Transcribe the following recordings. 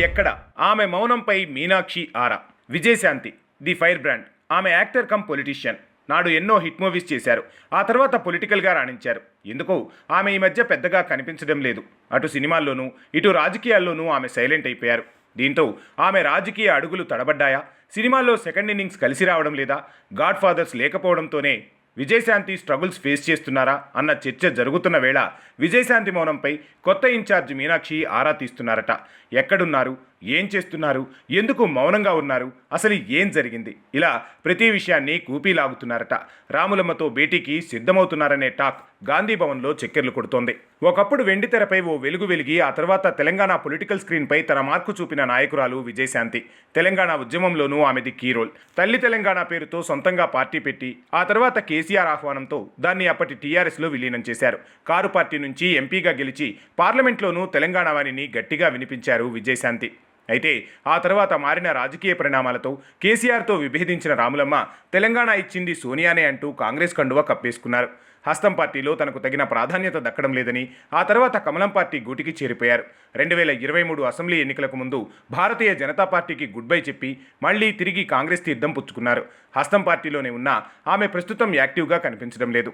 ఎక్కడ ఆమె మౌనంపై మీనాక్షి ఆరా. Vijayashanti the fire brand. ఆమె యాక్టర్ కమ్ పొలిటీషియన్. నాడు ఎన్నో హిట్ మూవీస్ చేశారు. ఆ తర్వాత పొలిటికల్గా రాణించారు. ఎందుకో ఆమె ఈ మధ్య పెద్దగా కనిపించడం లేదు. అటు సినిమాల్లోనూ ఇటు రాజకీయాల్లోనూ ఆమె సైలెంట్ అయిపోయారు. దీంతో ఆమె రాజకీయ అడుగులు తడబడ్డాయా? సినిమాల్లో సెకండ్ ఇన్నింగ్స్ కలిసి రావడం లేదా? గాడ్ ఫాదర్స్ లేకపోవడంతోనే విజయశాంతి స్ట్రగుల్స్ ఫేస్ చేస్తున్నారా అన్న చర్చ జరుగుతున్న వేళ విజయశాంతి మౌనంపై కొత్త ఇన్ఛార్జ్ మీనాక్షి ఆరా తీస్తున్నారట. ఎక్కడున్నారు, ఏం చేస్తున్నారు, ఎందుకు మౌనంగా ఉన్నారు, అసలు ఏం జరిగింది, ఇలా ప్రతి విషయాన్ని కూపీలాగుతున్నారట. రాములమ్మతో భేటీకి సిద్ధమవుతున్నారనే టాక్ గాంధీ భవన్లో చక్కెర్లు కొడుతోంది. ఒకప్పుడు వెండితెరపై ఓ వెలుగు వెలిగి ఆ తర్వాత తెలంగాణ పొలిటికల్ స్క్రీన్పై తన మార్కు చూపిన నాయకురాలు విజయశాంతి. తెలంగాణ ఉద్యమంలోనూ ఆమెది కీ రోల్. తల్లి తెలంగాణ పేరుతో సొంతంగా పార్టీ పెట్టి ఆ తర్వాత కేసీఆర్ ఆహ్వానంతో దాన్ని అప్పటి టీఆర్ఎస్లో విలీనం చేశారు. కారు పార్టీ నుంచి ఎంపీగా గెలిచి పార్లమెంట్లోనూ తెలంగాణ వాణిని గట్టిగా వినిపించారు విజయశాంతి. అయితే ఆ తర్వాత మారిన రాజకీయ పరిణామాలతో కేసీఆర్తో విభేదించిన రాములమ్మ తెలంగాణ ఇచ్చింది సోనియానే అంటూ కాంగ్రెస్ కండువా కప్పేసుకున్నారు. హస్తం పార్టీలో తనకు తగిన ప్రాధాన్యత దక్కడం లేదని ఆ తర్వాత కమలం పార్టీ గూటికి చేరిపోయారు. 2023 అసెంబ్లీ ఎన్నికలకు ముందు భారతీయ జనతా పార్టీకి గుడ్ బై చెప్పి మళ్లీ తిరిగి కాంగ్రెస్ తీర్థం పుచ్చుకున్నారు. హస్తం పార్టీలోనే ఉన్నా ఆమె ప్రస్తుతం యాక్టివ్గా కనిపించడం లేదు.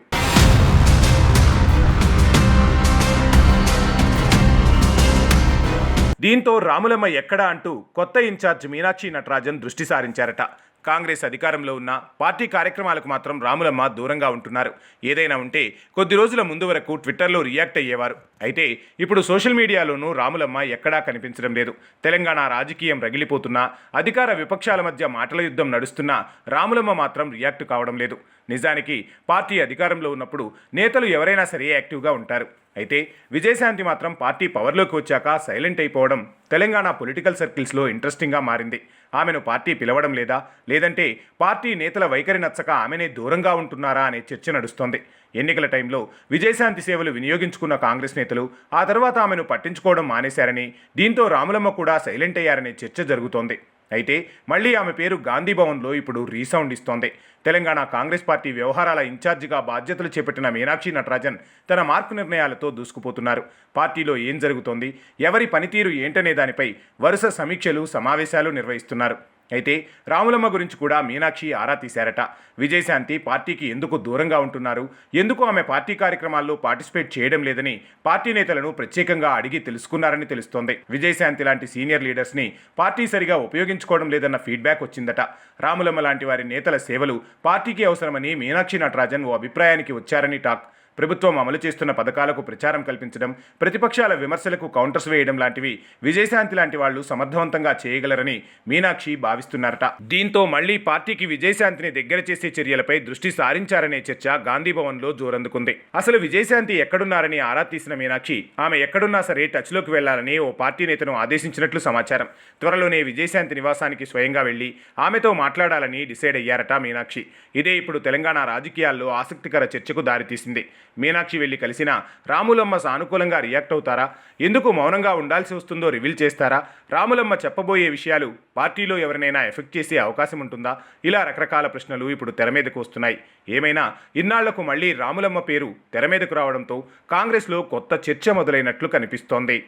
దీంతో రాములమ్మ ఎక్కడా అంటూ కొత్త ఇన్ఛార్జ్ మీనాక్షి నటరాజన్ దృష్టి సారించారట. కాంగ్రెస్ అధికారంలో ఉన్న పార్టీ కార్యక్రమాలకు మాత్రం రాములమ్మ దూరంగా ఉంటున్నారు. ఏదైనా ఉంటే కొద్ది రోజుల ముందు వరకు ట్విట్టర్లో రియాక్ట్ అయ్యేవారు. అయితే ఇప్పుడు సోషల్ మీడియాలోనూ రాములమ్మ ఎక్కడా కనిపించడం లేదు. తెలంగాణ రాజకీయం రగిలిపోతున్నా, అధికార విపక్షాల మధ్య మాటల యుద్ధం నడుస్తున్నా రాములమ్మ మాత్రం రియాక్ట్ కావడం లేదు. నిజానికి పార్టీ అధికారంలో ఉన్నప్పుడు నేతలు ఎవరైనా సరే యాక్టివ్గా ఉంటారు. అయితే విజయశాంతి మాత్రం పార్టీ పవర్లోకి వచ్చాక సైలెంట్ అయిపోవడం తెలంగాణ పొలిటికల్ సర్కిల్స్లో ఇంట్రెస్టింగ్గా మారింది. ఆమెను పార్టీ పిలవడం లేదా, లేదంటే పార్టీ నేతల వైఖరి నచ్చక ఆమెనే దూరంగా ఉంటున్నారా అనే చర్చ నడుస్తోంది. ఎన్నికల టైంలో విజయశాంతి సేవలు వినియోగించుకున్న కాంగ్రెస్ నేతలు ఆ తర్వాత ఆమెను పట్టించుకోవడం మానేశారని, దీంతో రాములమ్మ కూడా సైలెంట్ అయ్యారనే చర్చ జరుగుతోంది. అయితే మళ్లీ ఆమె పేరు గాంధీ భవన్లో ఇప్పుడు రీసౌండ్ ఇస్తోంది. తెలంగాణ కాంగ్రెస్ పార్టీ వ్యవహారాల ఇన్ఛార్జిగా బాధ్యతలు చేపట్టిన మీనాక్షి నటరాజన్ తన మార్పు నిర్ణయాలతో దూసుకుపోతున్నారు. పార్టీలో ఏం జరుగుతోంది, ఎవరి పనితీరు ఏంటనే దానిపై వరుస సమీక్షలు, సమావేశాలు నిర్వహిస్తున్నారు. అయితే రాములమ్మ గురించి కూడా మీనాక్షి ఆరా తీశారట. విజయశాంతి పార్టీకి ఎందుకు దూరంగా ఉంటున్నారు, ఎందుకు ఆమె పార్టీ కార్యక్రమాల్లో పార్టిసిపేట్ చేయడం లేదని పార్టీ నేతలను ప్రత్యేకంగా అడిగి తెలుసుకున్నారని తెలుస్తోంది. విజయశాంతి లాంటి సీనియర్ లీడర్స్ని పార్టీ సరిగా ఉపయోగించుకోవడం లేదన్న ఫీడ్బ్యాక్ వచ్చిందట. రాములమ్మ లాంటి వారి నేతల సేవలు పార్టీకి అవసరమని మీనాక్షి నటరాజన్ ఓ అభిప్రాయానికి వచ్చారని టాక్. ప్రభుత్వం అమలు చేస్తున్న పథకాలకు ప్రచారం కల్పించడం, ప్రతిపక్షాల విమర్శలకు కౌంటర్స్ వేయడం లాంటివి విజయశాంతి లాంటి వాళ్లు సమర్థవంతంగా చేయగలరని మీనాక్షి భావిస్తున్నారట. దీంతో మళ్లీ పార్టీకి విజయశాంతిని దగ్గర చేసే చర్యలపై దృష్టి సారించారనే చర్చ గాంధీ భవన్లో జోరందుకుంది. అసలు విజయశాంతి ఎక్కడున్నారని ఆరా తీసిన మీనాక్షి ఆమె ఎక్కడున్నా సరే టచ్లోకి వెళ్లాలని ఓ పార్టీ నేతను ఆదేశించినట్లు సమాచారం. త్వరలోనే విజయశాంతి నివాసానికి స్వయంగా వెళ్లి ఆమెతో మాట్లాడాలని డిసైడ్ అయ్యారట మీనాక్షి. ఇదే ఇప్పుడు తెలంగాణ రాజకీయాల్లో ఆసక్తికర చర్చకు దారితీసింది. మీనాక్షి వెళ్లి కలిసినా రాములమ్మ సానుకూలంగా రియాక్ట్ అవుతారా, ఎందుకు మౌనంగా ఉండాల్సి వస్తుందో రివీల్ చేస్తారా, రాములమ్మ చెప్పబోయే విషయాలు పార్టీలో ఎవరినైనా ఎఫెక్ట్ చేసే అవకాశం ఉంటుందా, ఇలా రకరకాల ప్రశ్నలు ఇప్పుడు తెర మీదకు వస్తున్నాయి. ఏమైనా ఇన్నాళ్లకు మళ్లీ రాములమ్మ పేరు తెర మీదకు రావడంతో కాంగ్రెస్లో కొత్త చర్చ మొదలైనట్లు కనిపిస్తోంది.